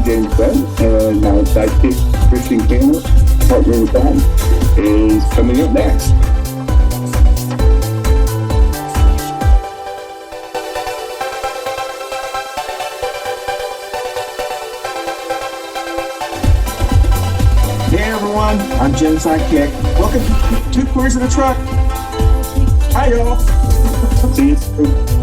Jenny-Jaymes and our sidekick, Christian Cano, partner in crime, is coming up next. Hey everyone, I'm Jen's sidekick. Welcome to Two Queers in a Truck. Hi y'all. See you soon.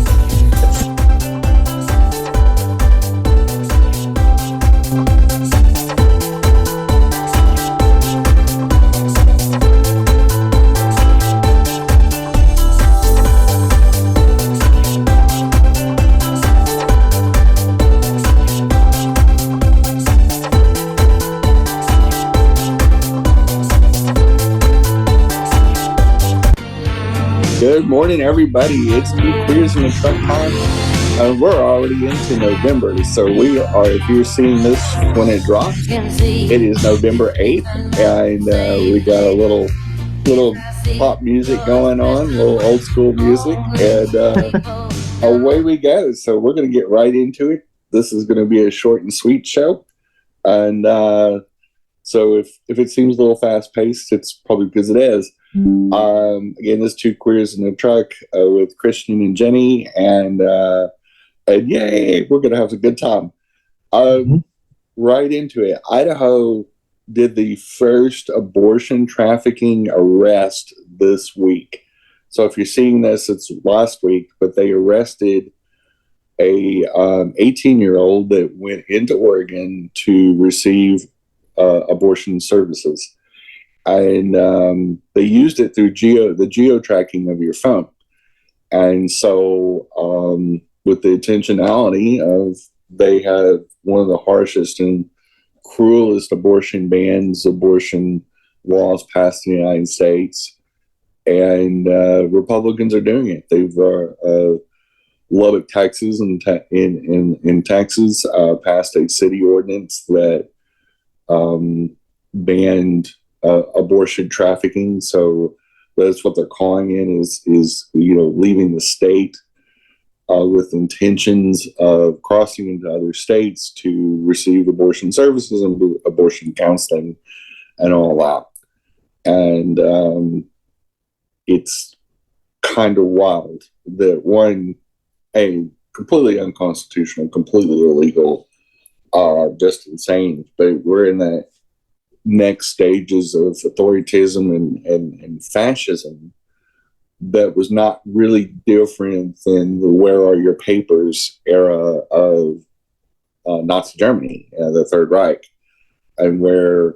Good morning, everybody. It's Two Queers in a Truck time, and we're already into November. So we are, if you're seeing this when it drops, it is November 8th, and we got a little pop music going on, a little old school music, and away we go. So we're going to get right into it. This is going to be a short and sweet show, and so if it seems a little fast paced, it's probably because it is. Again, this Two Queers in a Truck with Christian and Jenny, and yay, we're gonna have a good time. Right into it. Idaho did the first abortion trafficking arrest this week. So if you're seeing this, it's last week, but they arrested a 18-year-old that went into Oregon to receive abortion services. And they used it through the geo tracking of your phone. And so with the intentionality of, they have one of the harshest and cruelest abortion laws passed in the United States. And Republicans are doing it. They've Lubbock, Texas, in Texas, passed a city ordinance that banned abortion trafficking. So that's what they're calling it, is leaving the state with intentions of crossing into other states to receive abortion services and abortion counseling and all that. And it's kind of wild that completely unconstitutional, completely illegal, just insane. But we're in that next stages of authoritarianism and fascism that was not really different than the "Where Are Your Papers" era of Nazi Germany, the Third Reich, and where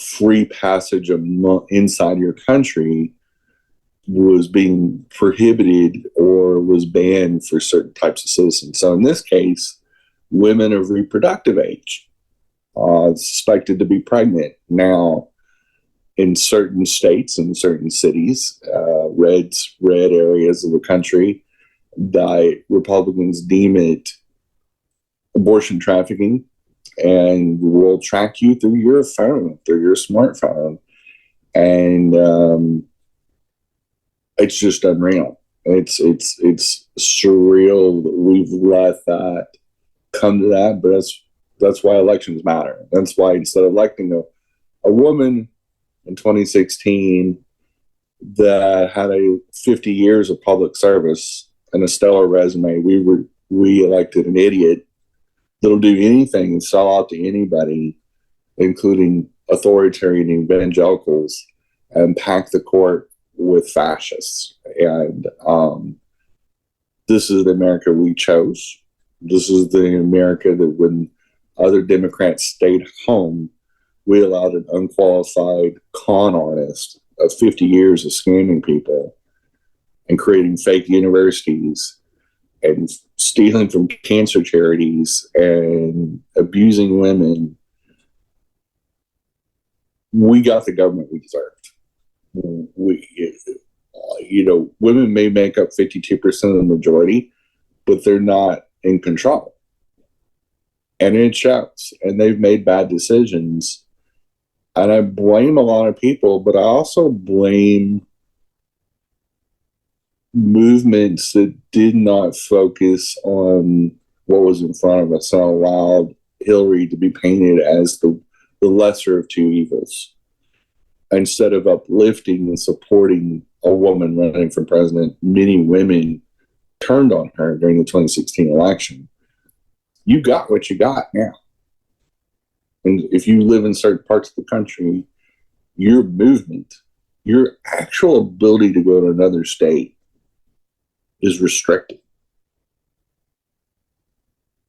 free passage of inside your country was being prohibited or was banned for certain types of citizens. So in this case, women of reproductive age, suspected to be pregnant. Now, in certain states and certain cities, red areas of the country, Republicans deem it abortion trafficking and will track you through your phone, through your smartphone. And it's just unreal. It's surreal that we've let that come to that, but that's why elections matter. That's why instead of electing a woman in 2016 that had 50 years of public service and a stellar resume, we elected an idiot that'll do anything and sell out to anybody, including authoritarian evangelicals, and pack the court with fascists. And this is the America we chose. This is the America that when other Democrats stayed home, we allowed an unqualified con artist of 50 years of scamming people and creating fake universities and stealing from cancer charities and abusing women. We got the government we deserved. Women may make up 52% of the majority, but they're not in control. And it shows. And they've made bad decisions. And I blame a lot of people, but I also blame movements that did not focus on what was in front of us and allowed Hillary to be painted as the lesser of two evils, instead of uplifting and supporting a woman running for president. Many women turned on her during the 2016 election. You got what you got now. And if you live in certain parts of the country, your movement, your actual ability to go to another state is restricted.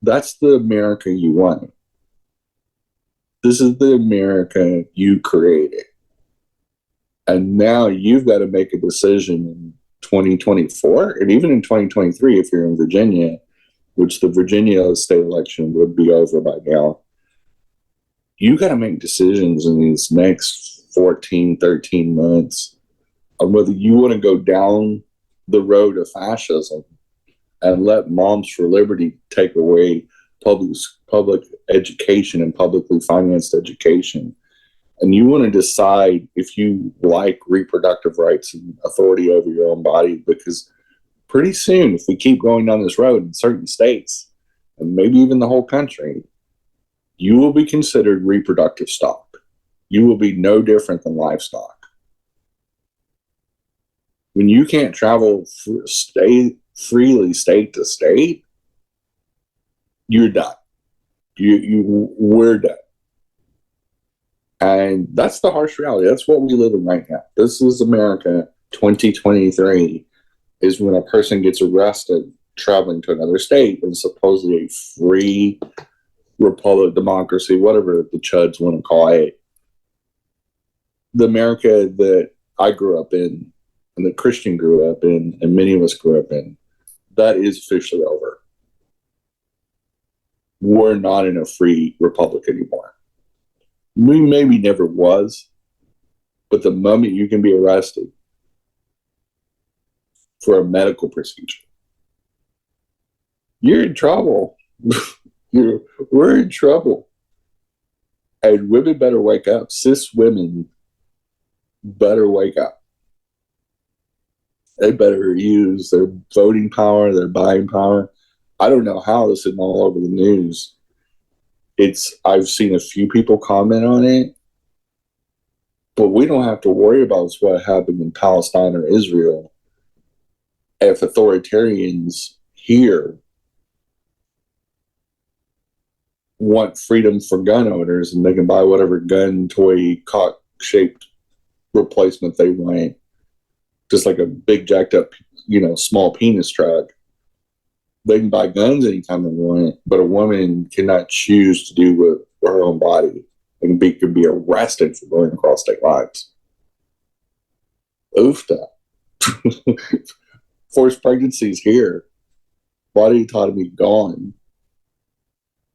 That's the America you want. This is the America you created. And now you've got to make a decision in 2024 and even in 2023 if you're in Virginia, which the Virginia state election would be over by now. You got to make decisions in these next 14, 13 months on whether you want to go down the road of fascism and let Moms for Liberty take away public education and publicly financed education. And you want to decide if you like reproductive rights and authority over your own body, because pretty soon, if we keep going down this road in certain states, and maybe even the whole country, you will be considered reproductive stock. You will be no different than livestock. When you can't travel freely state to state, you're done. We're done. And that's the harsh reality. That's what we live in right now. This is America 2023, is when a person gets arrested traveling to another state and supposedly a free republic, democracy, whatever the chuds want to call it. The America that I grew up in and that Christian grew up in and many of us grew up in, that is officially over. We're not in a free republic anymore. We maybe never was, but the moment you can be arrested for a medical procedure, you're in trouble. We're in trouble. And women better wake up. Cis women better wake up. They better use their voting power, their buying power. I don't know how this is all over the news. I've seen a few people comment on it, but we don't have to worry about what happened in Palestine or Israel if authoritarians here want freedom for gun owners and they can buy whatever gun toy cock-shaped replacement they want, just like a big jacked up, small penis truck. They can buy guns anytime they want, but a woman cannot choose to do with her own body and could be arrested for going across state lines. Oofta. Forced pregnancies here. Body autonomy gone.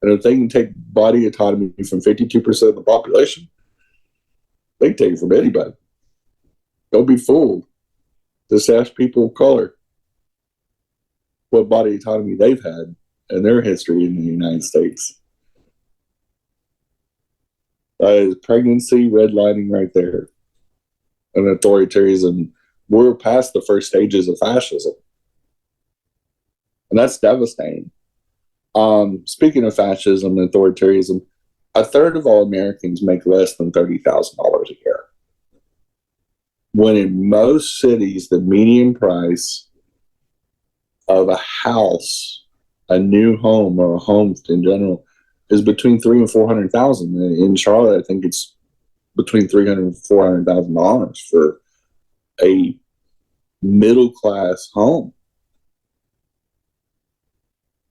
And if they can take body autonomy from 52% of the population, they can take it from anybody. Don't be fooled. Just ask people of color what body autonomy they've had in their history in the United States. That is pregnancy redlining right there. And authoritarianism. We're past the first stages of fascism. And that's devastating. Speaking of fascism and authoritarianism, a third of all Americans make less than $30,000 a year. When in most cities, the median price of a house, a new home, or a home in general, is between $300,000 and $400,000. In Charlotte, I think it's between $300,000 and $400,000 for a middle class home.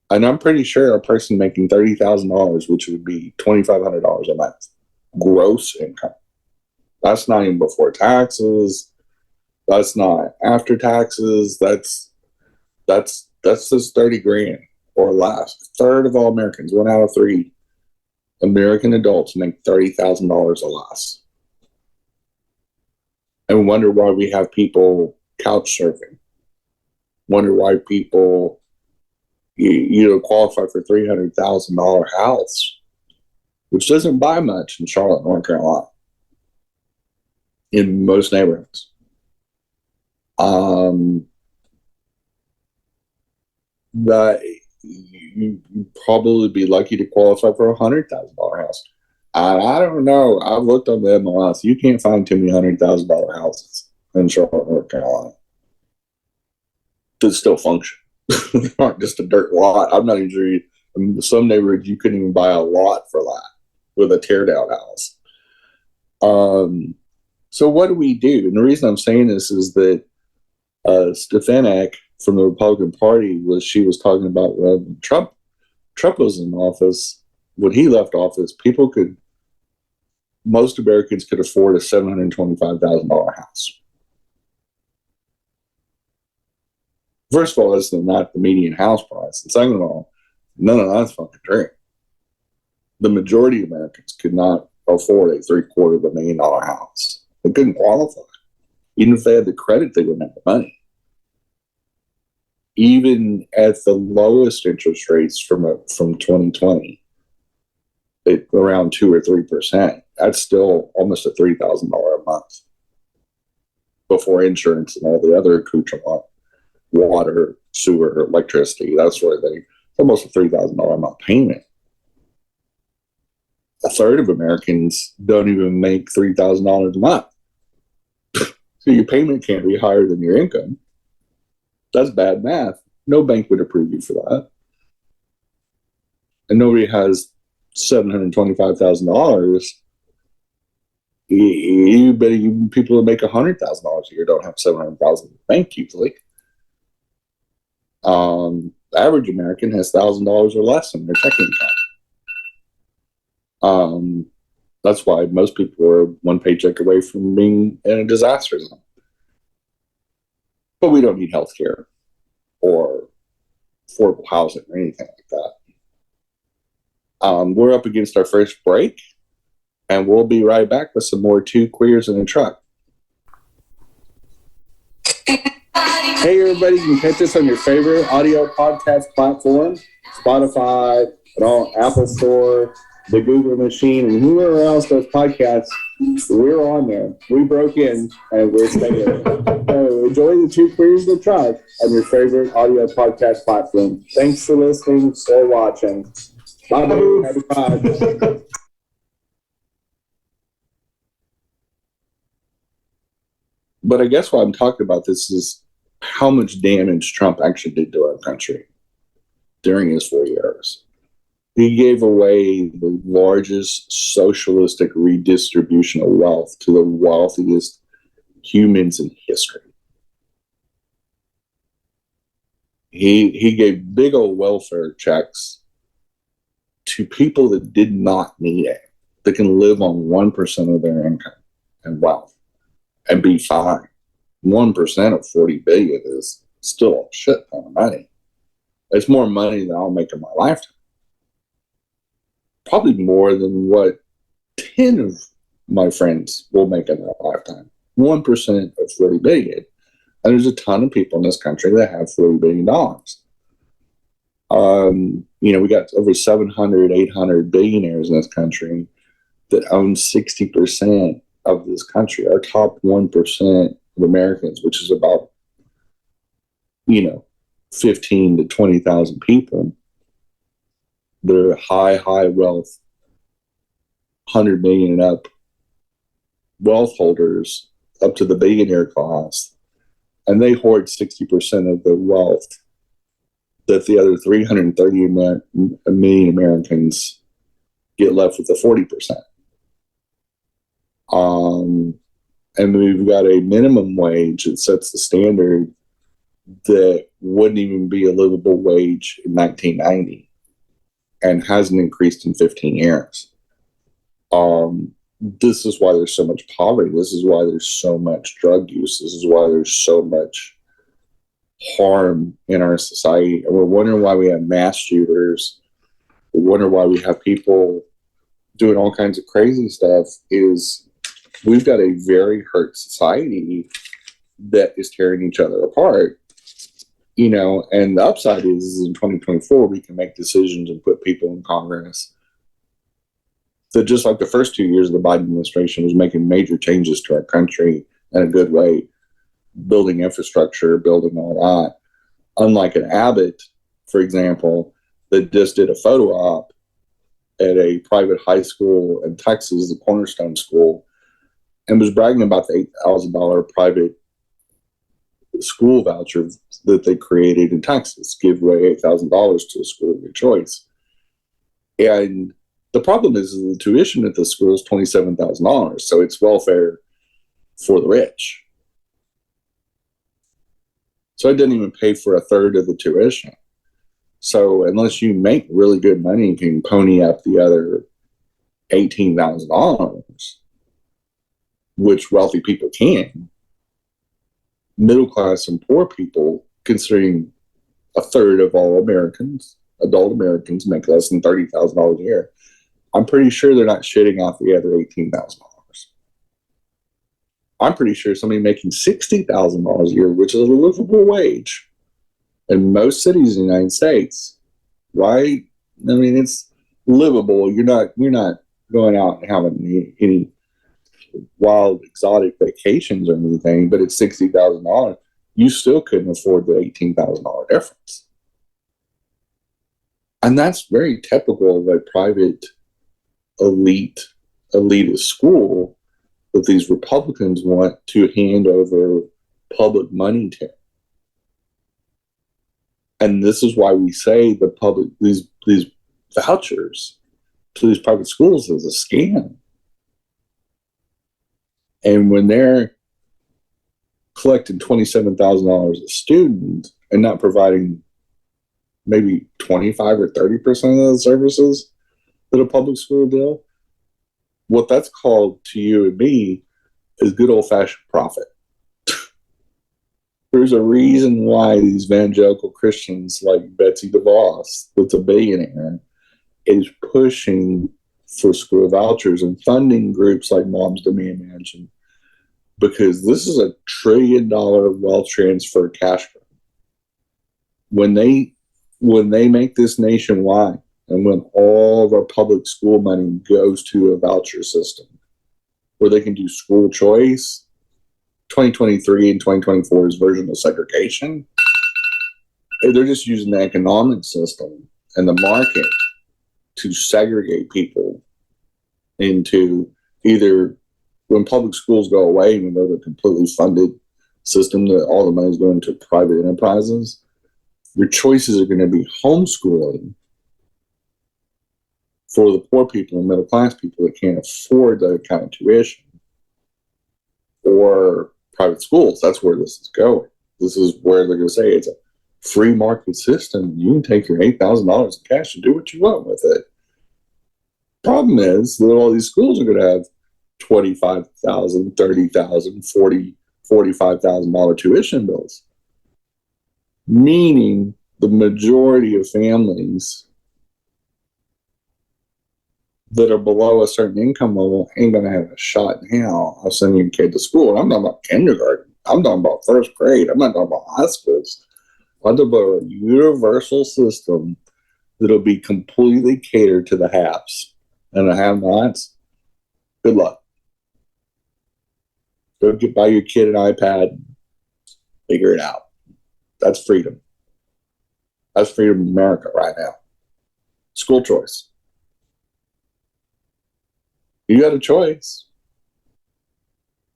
And I'm pretty sure a person making $30,000, which would be $2,500 a month, gross income. That's not even before taxes. That's not after taxes. That's just 30 grand or less. A third of all Americans, 1 out of 3 American adults, make $30,000 or less. And wonder why we have people couch surfing. Wonder why people qualify for $300,000 house, which doesn't buy much in Charlotte, North Carolina, in most neighborhoods. That you'd probably be lucky to qualify for $100,000 house. I don't know. I've looked on the MLS. You can't find too many $100,000 houses in Charlotte, North Carolina that still function. Not just a dirt lot. I'm not even sure. Some neighborhoods you couldn't even buy a lot for that with a teardown house. So what do we do? And the reason I'm saying this is that Stefanik from the Republican Party was talking about when Trump was in office. When he left office, most Americans could afford a $725,000 house. First of all, that's not the median house price. And second of all, none of that's fucking true. The majority of Americans could not afford a $750,000 house. They couldn't qualify. Even if they had the credit, they wouldn't have the money. Even at the lowest interest rates from 2020, at around 2 or 3%, that's still almost a $3,000 a month before insurance and all the other accoutrement, water, sewer, electricity. That's where it's almost a $3,000 a month payment. A third of Americans don't even make $3,000 a month. So your payment can't be higher than your income. That's bad math. No bank would approve you for that. And nobody has $725,000. You bet even people that make $100,000 a year don't have $700,000 in the bank usually. The average American has $1,000 or less in their checking account. That's why most people are one paycheck away from being in a disaster zone. But we don't need health care or affordable housing or anything like that. We're up against our first break, and we'll be right back with some more Two Queers in a Truck. Hey, everybody, you can catch us on your favorite audio podcast platform, Spotify, and all Apple Store, the Google machine, and whoever else does podcasts. We're on there. We broke in, and we're staying there. So enjoy the Two Queers in a Truck on your favorite audio podcast platform. Thanks for listening or watching. Bye-bye. Happy pod. But I guess why I'm talking about this is how much damage Trump actually did to our country during his 4 years. He gave away the largest socialistic redistribution of wealth to the wealthiest humans in history. He gave big old welfare checks to people that did not need it, that can live on 1% of their income and wealth and be fine. 1% of 40 billion is still a shit ton of money. It's more money than I'll make in my lifetime. Probably more than what 10 of my friends will make in their lifetime. 1% of 40 billion. And there's a ton of people in this country that have $40 billion. We got over 700, 800 billionaires in this country that own 60% of this country. Our top 1% of Americans, which is about, 15 to 20,000 people. They're high wealth, 100 million and up wealth holders up to the billionaire class, and they hoard 60% of the wealth that the other 330 million Americans get left with the 40%. And we've got a minimum wage that sets the standard that wouldn't even be a livable wage in 1990 and hasn't increased in 15 years. This is why there's so much poverty. This is why there's so much drug use. This is why there's so much harm in our society. And we're wondering why we have mass shooters. We wonder why we have people doing all kinds of crazy stuff. Is we've got a very hurt society that is tearing each other apart. And the upside is in 2024, we can make decisions and put people in Congress that, just like the first 2 years of the Biden administration, was making major changes to our country in a good way, building infrastructure, building all that. Unlike an Abbott for example, that just did a photo op at a private high school in Texas, the Cornerstone School, and was bragging about the $8,000 private school voucher that they created in Texas, give away $8,000 to a school of your choice. And the problem is the tuition at the school is $27,000, so it's welfare for the rich. So it didn't even pay for a third of the tuition. So unless you make really good money, you can pony up the other $18,000, which wealthy people can. Middle class and poor people, considering a third of all Americans, adult Americans, make less than $30,000 a year. I'm pretty sure they're not shitting out the other $18,000. I'm pretty sure somebody making $60,000 a year, which is a livable wage in most cities in the United States, right? I mean, it's livable. You're not going out and having any wild exotic vacations or anything, but it's $60,000. You still couldn't afford the $18,000 difference. And that's very typical of a private elitist school that these Republicans want to hand over public money to. And this is why we say the public, these vouchers to these private schools is a scam. And when they're collecting $27,000 a student and not providing maybe 25 or 30% of the services that a public school deal, what that's called to you and me is good old-fashioned profit. There's a reason why these evangelical Christians like Betsy DeVos, that's a billionaire, is pushing for school vouchers and funding groups like Moms Demand Mansion, because this is $1 trillion wealth transfer cash flow. When they make this nationwide, and when all of our public school money goes to a voucher system where they can do school choice, 2023 and 2024's version of segregation, they're just using the economic system and the market to segregate people into either, when public schools go away, even though they're completely funded system that all the money's going to private enterprises, your choices are going to be homeschooling for the poor people and middle class people that can't afford that kind of tuition, or private schools. That's where this is going. This is where they're going to say it's a free market system. You can take your $8,000 in cash and do what you want with it. Problem is that all these schools are going to have $25,000, $30,000, $45,000 tuition bills, meaning the majority of families that are below a certain income level ain't going to have a shot in hell of sending your kid to school. I'm not about kindergarten. I'm talking about first grade. I'm not talking about high schools. I'm talking about a universal system that'll be completely catered to the haves and the have-nots. Good luck. Go buy your kid an iPad. Figure it out. That's freedom. That's freedom in America right now. School choice. You got a choice.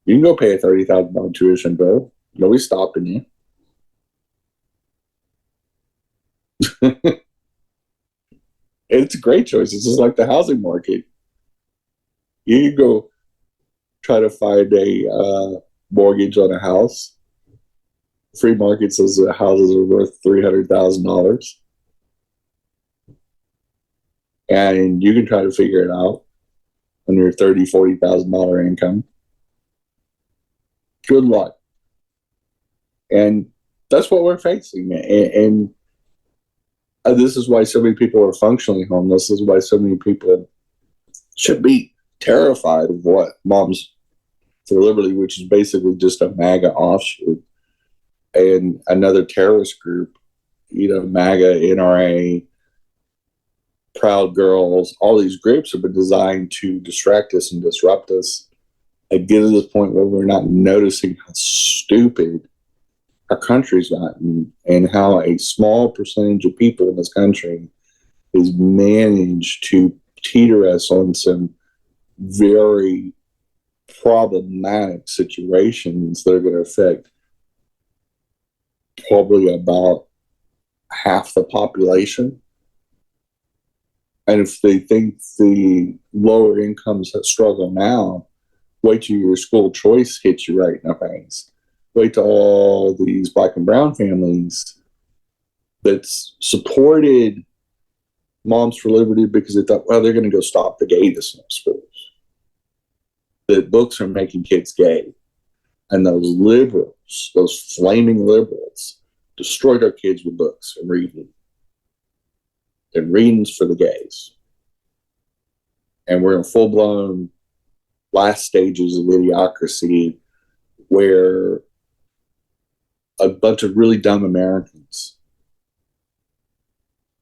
You can go pay a $30,000 tuition bill. Nobody's stopping you. It's a great choice. It's just like the housing market. You can go try to find a mortgage on a house. Free market says that houses are worth $300,000. And you can try to figure it out on your $30,000, $40,000 income. Good luck. And that's what we're facing. And this is why so many people are functionally homeless. This is why so many people should be terrified of what Moms for Liberty, which is basically just a MAGA offshoot, and another terrorist group, MAGA, NRA, Proud Girls, all these groups have been designed to distract us and disrupt us and get to this point where we're not noticing how stupid our country's gotten and how a small percentage of people in this country has managed to teeter us on some very problematic situations that are going to affect probably about half the population. And if they think the lower incomes that struggle now, wait till your school choice hits you right in the face. Wait till all these Black and brown families that's supported Moms for Liberty because they thought, well, they're going to go stop the gayness in schools. That books are making kids gay. And those liberals, those flaming liberals, destroyed our kids with books and reading. And readings for the gays. And we're in full-blown last stages of idiocracy where a bunch of really dumb Americans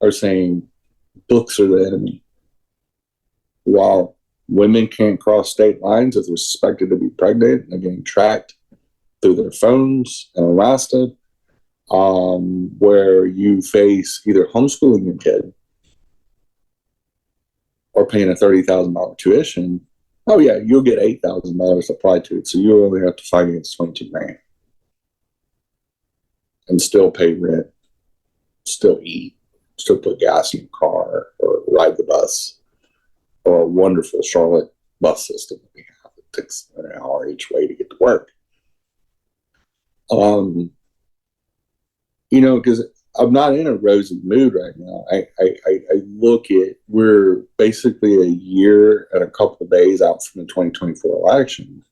are saying books are the enemy. While women can't cross state lines if they're suspected to be pregnant and they're getting tracked through their phones and arrested, where you face either homeschooling your kid or paying a $30,000 tuition, oh yeah, you'll get $8,000 applied to it, so you only have to finance $22,000 and still pay rent, still eat, still put gas in your car or ride the bus, or a wonderful Charlotte bus system that we have. It takes an hour each way to get to work. Because I'm not in a rosy mood right now. I look at, we're basically a year and a couple of days out from the 2024 election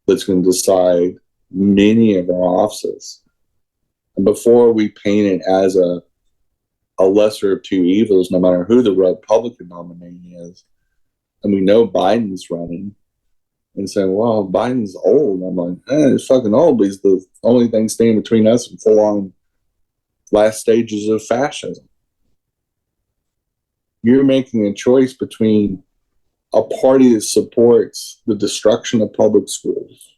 that's going to decide many of our offices. And before we paint it as a lesser of two evils, no matter who the Republican nominee is, and we know Biden's running, and saying, well, Biden's old. I'm like, he's fucking old, but he's the only thing standing between us and full-on last stages of fascism. You're making a choice between a party that supports the destruction of public schools,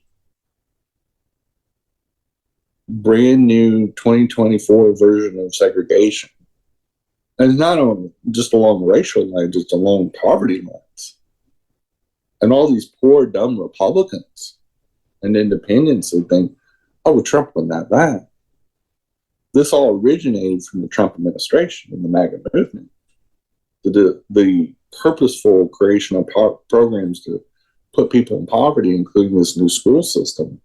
brand new 2024 version of segregation, and it's not just along racial lines, it's along poverty lines. And all these poor, dumb Republicans and independents who think, oh, well, Trump wasn't that bad. This all originated from the Trump administration and the MAGA movement. The purposeful creation of programs to put people in poverty, including this new school system.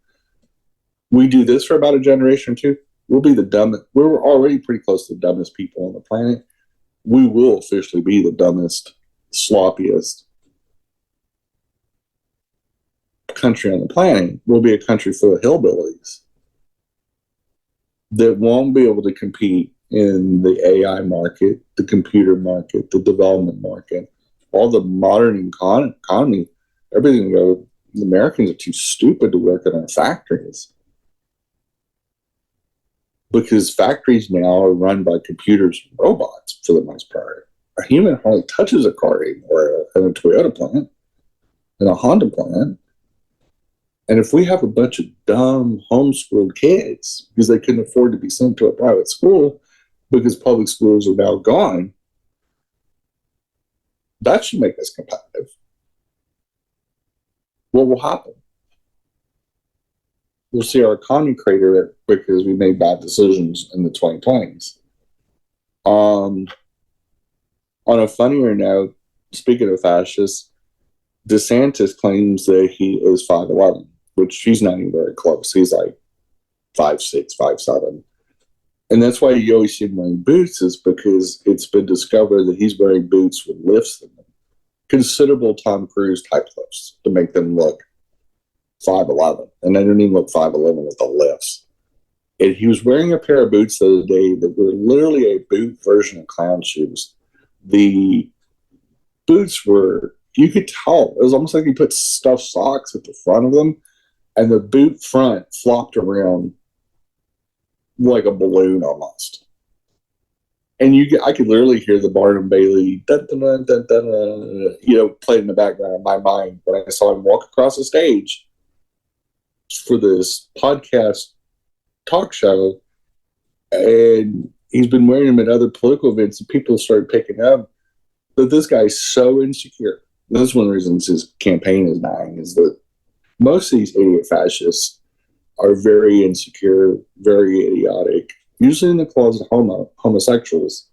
We do this for about a generation or two, we'll be the dumbest. We're already pretty close to the dumbest people on the planet. We will officially be the dumbest, sloppiest country on the planet. We'll be a country full of hillbillies that won't be able to compete in the AI market, the computer market, the development market, all the modern economy, everything. The Americans are too stupid to work in our factories because factories now are run by computers and robots for the most part. A human hardly touches a car anymore in a Toyota plant, in a Honda plant. And if we have a bunch of dumb homeschooled kids because they couldn't afford to be sent to a private school because public schools are now gone, that should make us competitive. What will happen? We'll see our economy crater because we made bad decisions in the 2020s. On a funnier note, speaking of fascists, DeSantis claims that he is 5'11", which he's not even very close. He's like 5'6", 5'7". And that's why you always see him wearing boots, is because it's been discovered that he's wearing boots with lifts in them. Considerable Tom Cruise type lifts to make them look 5'11". And they don't even look 5'11" with the lifts. And he was wearing a pair of boots the other day that were literally a boot version of clown shoes. The boots were, you could tell, it was almost like he put stuffed socks at the front of them, and the boot front flopped around like a balloon almost. And I could literally hear the Barnum Bailey, dun, dun, dun, dun, dun, dun, play in the background in my mind when I saw him walk across the stage for this podcast talk show, and he's been wearing them at other political events, and people started picking up that this guy's so insecure. And that's one of the reasons his campaign is dying, is that most of these idiot fascists are very insecure, very idiotic, usually in the closet homosexuals,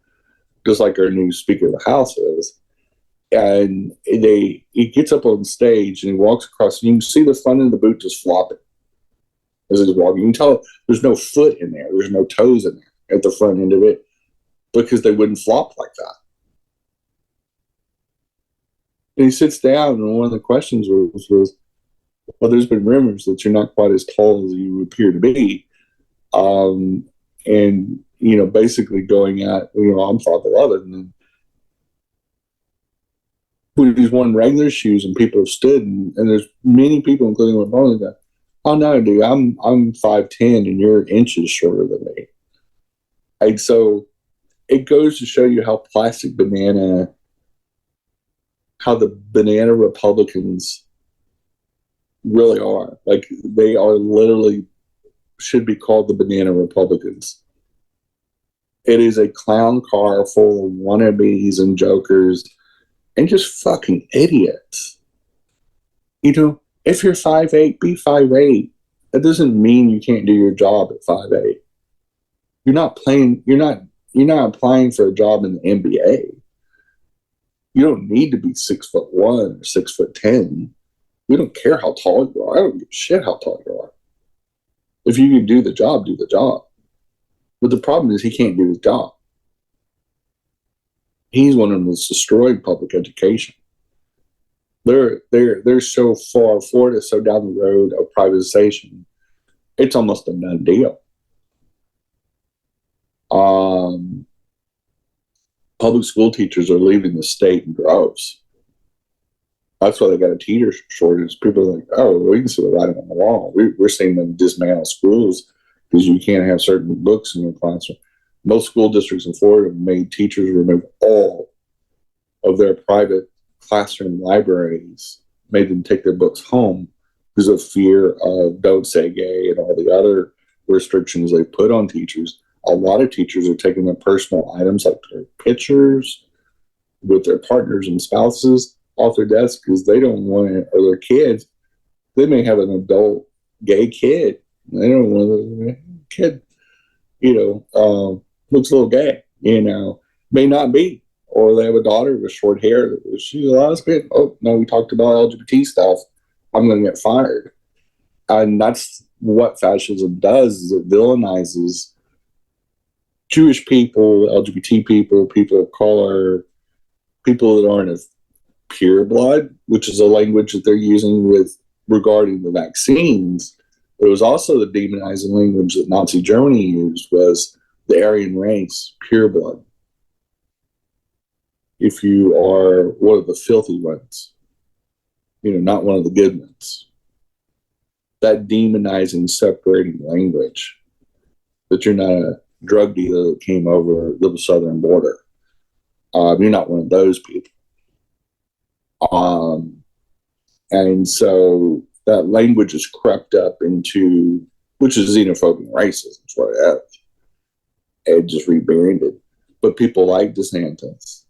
just like our new Speaker of the House is. And he gets up on stage and he walks across, and you can see the front of the boot just flopping as he's walking. You can tell there's no foot in there, there's no toes in there at the front end of it, because they wouldn't flop like that. And he sits down, and one of the questions was, well, there's been rumors that you're not quite as tall as you appear to be. And, basically going at, I'm 5'11", and when he's worn regular shoes and people have stood, and there's many people, including my father, that, oh no, dude, I'm 5'10", and you're inches shorter than me. And so it goes to show you how the banana Republicans really are. Like, they are literally, should be called the banana Republicans. It is a clown car full of wannabes and jokers and just fucking idiots. If you're 5'8", be 5'8". That doesn't mean you can't do your job at 5'8". You're not applying for a job in the NBA. You don't need to be 6'1" or 6'10". We don't care how tall you are. I don't give a shit how tall you are. If you can do the job, do the job. But the problem is he can't do his job. He's one of them that's destroyed public education. They're so far forward, it's so down the road of privatization. It's almost a done deal. Public school teachers are leaving the state in droves. That's why they got a teacher shortage. People are like, oh, we can see the writing on the wall. We're seeing them dismantle schools because you can't have certain books in your classroom. Most school districts in Florida made teachers remove all of their private classroom libraries, made them take their books home because of fear of don't say gay and all the other restrictions they put on teachers. A lot of teachers are taking their personal items, like their pictures with their partners and spouses, off their desk because they don't want it, or their kids. They may have an adult gay kid. They don't want the kid, looks a little gay, may not be. Or they have a daughter with short hair. She's a lesbian. Oh, no, we talked about LGBT stuff. I'm going to get fired. And that's what fascism does, is it villainizes Jewish people, LGBT people, people of color, people that aren't of pure blood, which is a language that they're using regarding the vaccines. But it was also the demonizing language that Nazi Germany used, was the Aryan race, pure blood. If you are one of the filthy ones, not one of the good ones. That demonizing, separating language, that you're not a drug dealer that came over the southern border. You're not one of those people. And so that language has crept up into, which is xenophobic and racism, is what it is. And just rebranded. But people like DeSantis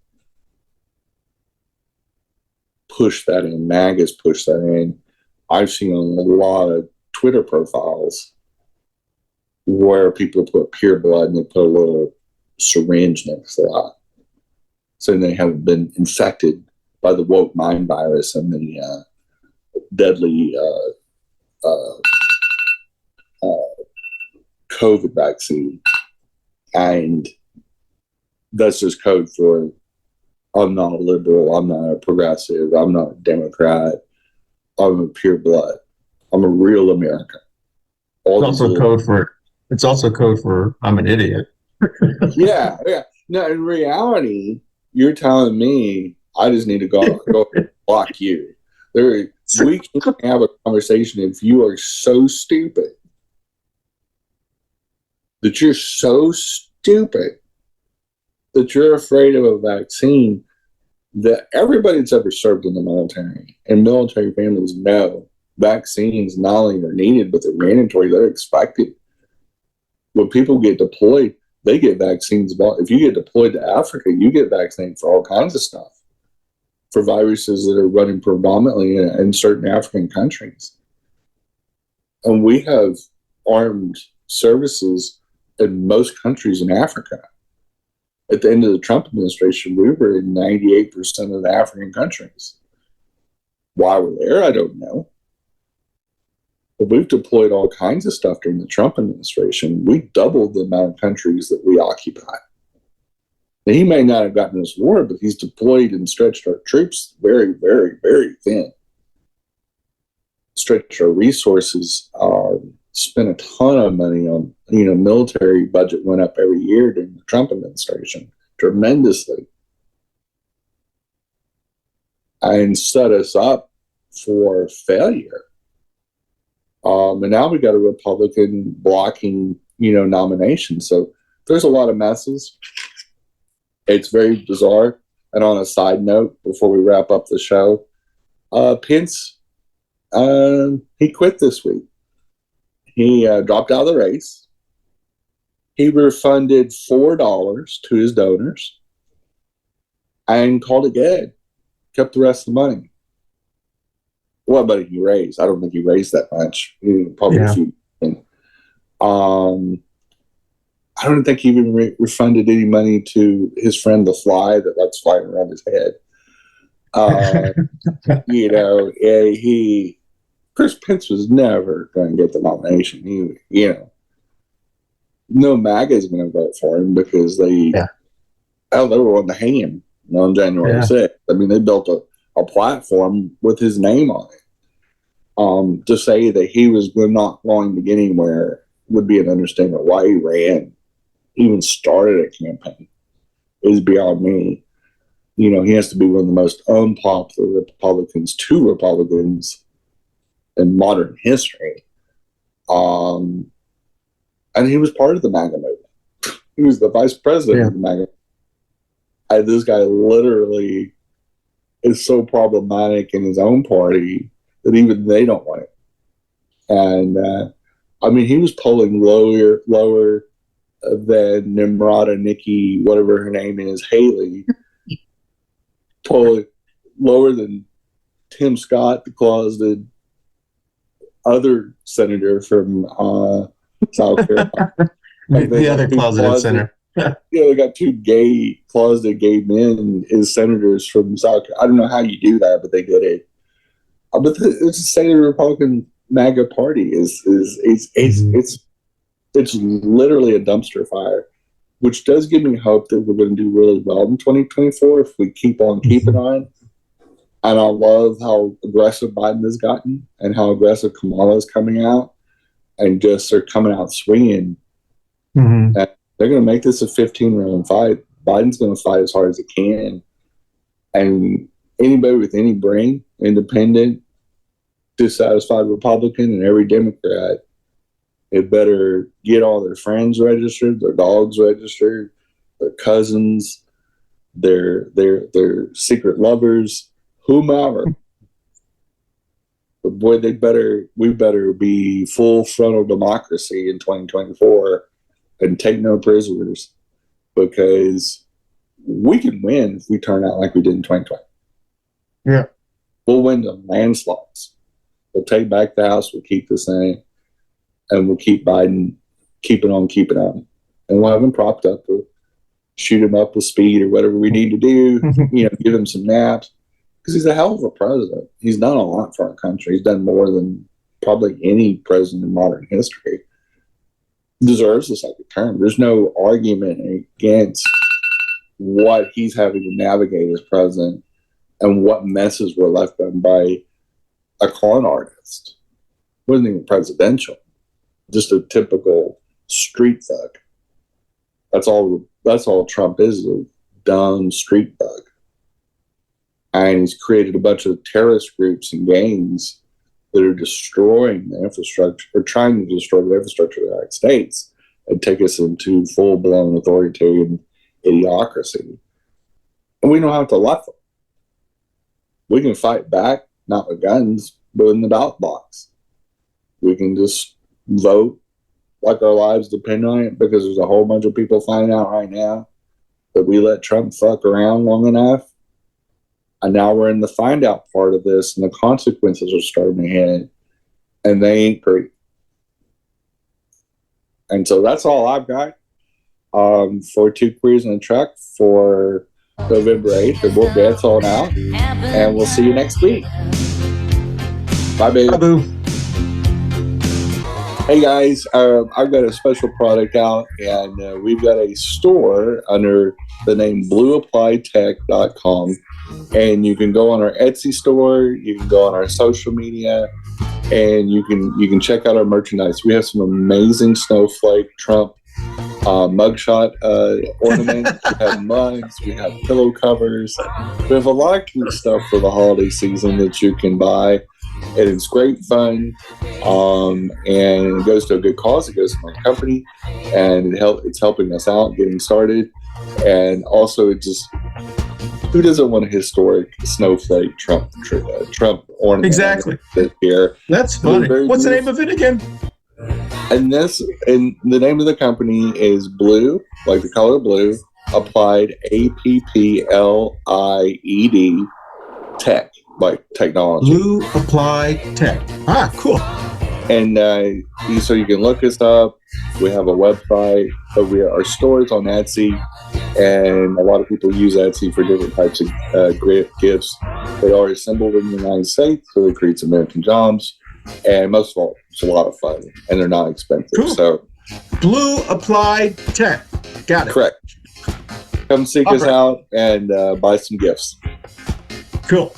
push that in. MAGA's push that in. I've seen a lot of Twitter profiles where people put pure blood and they put a little syringe next to that, so they haven't been infected by the woke mind virus and the deadly COVID vaccine. And that's just code for, I'm not a liberal, I'm not a progressive, I'm not a Democrat, I'm a pure blood. I'm a real American. It's also code for I'm an idiot. Yeah. No, in reality, you're telling me I just need to go block you. We can have a conversation if you are so stupid that you're afraid of a vaccine, that everybody that's ever served in the military and military families know vaccines not only are needed, but they're mandatory, they're expected. when people get deployed, they get vaccines. If you get deployed to Africa, you get vaccinated for all kinds of stuff, for viruses that are running predominantly in certain African countries. And we have armed services in most countries in Africa. At the end of the Trump administration, we were in 98% of the African countries. Why we're there, I don't know. But we've deployed all kinds of stuff during the Trump administration. We doubled the amount of countries that we occupy. Now, he may not have gotten this war, but he's deployed and stretched our troops very, very, very thin. Stretched our resources, spent a ton of money on, military budget went up every year during the Trump administration, tremendously. And set us up for failure. And now we got a Republican blocking, nominations. So there's a lot of messes. It's very bizarre. And on a side note, before we wrap up the show, Pence, he quit this week. He dropped out of the race. He refunded $4 to his donors and called it good. Kept the rest of the money. What money he raised? I don't think he raised that much. Probably a few. I don't think he even refunded any money to his friend the Fly that likes flying around his head. Chris Pence was never going to get the nomination. No MAGA is going to vote for him because they were wanting to hang him on January 6th. I mean, they built a platform with his name on it. To say that he was not going to get anywhere would be an understatement. Why he ran, even started a campaign, is beyond me. He has to be one of the most unpopular Republicans in modern history. And he was part of the MAGA movement. He was the vice president of the MAGA. And this guy literally is so problematic in his own party that even they don't want it. And he was polling lower than Nimrata Nikki, whatever her name is, Haley, polling lower than Tim Scott, the closeted other senator from South Carolina. The other closeted senator. They got two closeted gay men as senators from South Carolina. I don't know how you do that, but they did it. But it's the state of the Republican MAGA party it's literally a dumpster fire, which does give me hope that we're going to do really well in 2024 if we keep on keeping on. And I love how aggressive Biden has gotten and how aggressive Kamala is coming out, and just they're coming out swinging. And they're going to make this a 15-round fight. Biden's going to fight as hard as he can. And anybody with any brain, independent, dissatisfied Republican, and every Democrat, it better get all their friends registered, their dogs registered, their cousins, their secret lovers, whomever. But boy, we better be full frontal democracy in 2024 and take no prisoners, because we can win if we turn out like we did in 2020. Yeah. We'll win the landslides. We'll take back the House. We'll keep the Senate. And we'll keep Biden keeping on. And we'll have him propped up. We'll shoot him up with speed or whatever we need to do. Give him some naps. Because he's a hell of a president. He's done a lot for our country. He's done more than probably any president in modern history. Deserves a second term. There's no argument against what he's having to navigate as president and what messes were left done by a con artist. Wasn't even presidential. Just a typical street thug. That's all Trump is, a dumb street thug. And he's created a bunch of terrorist groups and gangs that are destroying the infrastructure, or trying to destroy the infrastructure of the United States and take us into full-blown authoritarian idiocracy. And we don't have to let them. We can fight back, not with guns, but in the ballot box. We can just vote like our lives depend on it, because there's a whole bunch of people finding out right now that we let Trump fuck around long enough. And now we're in the find out part of this, and the consequences are starting to hit, and they ain't great. And so that's all I've got for Two Queers in a Truck for November 8th. And we'll dance on out, and we'll see you next week. Bye, baby. Bye, boo. Hey guys, I've got a special product out, and we've got a store under the name blueapplytech.com, and you can go on our Etsy store, you can go on our social media, and you can check out our merchandise. We have some amazing snowflake Trump mugshot ornaments. We have mugs, we have pillow covers, we have a lot of cute stuff for the holiday season that you can buy. And it's great fun, and it goes to a good cause. It goes to my company, and it's helping us out getting started. And also, who doesn't want a historic snowflake Trump ornament? Exactly. Here, that's funny. What's the name of it again? And the name of the company is Blue, like the color blue, applied APPLIED Tech. Like technology. Blue Applied Tech. Ah, cool. And so you can look us up. We have a website, but our store is on Etsy, and a lot of people use Etsy for different types of gifts. They are assembled in the United States, so it creates American jobs, and most of all, it's a lot of fun, and they're not expensive. Cool. So, Blue Applied Tech. Got it. Correct. Come seek us out and buy some gifts. Cool.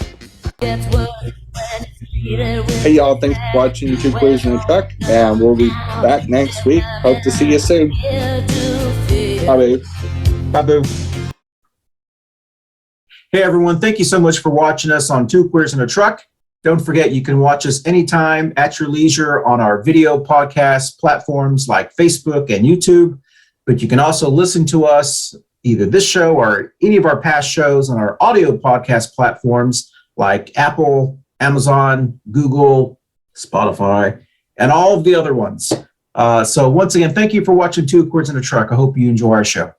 Hey y'all, thanks for watching Two Queers in a Truck, and we'll be back next week. Hope to see you soon. Bye, babe. Bye, boo. Hey everyone, thank you so much for watching us on Two Queers in a Truck. Don't forget, you can watch us anytime at your leisure on our video podcast platforms like Facebook and YouTube, but you can also listen to us, either this show or any of our past shows, on our audio podcast platforms like Apple, Amazon, Google, Spotify, and all of the other ones. So once again, thank you for watching Two Queers in a Truck. I hope you enjoy our show.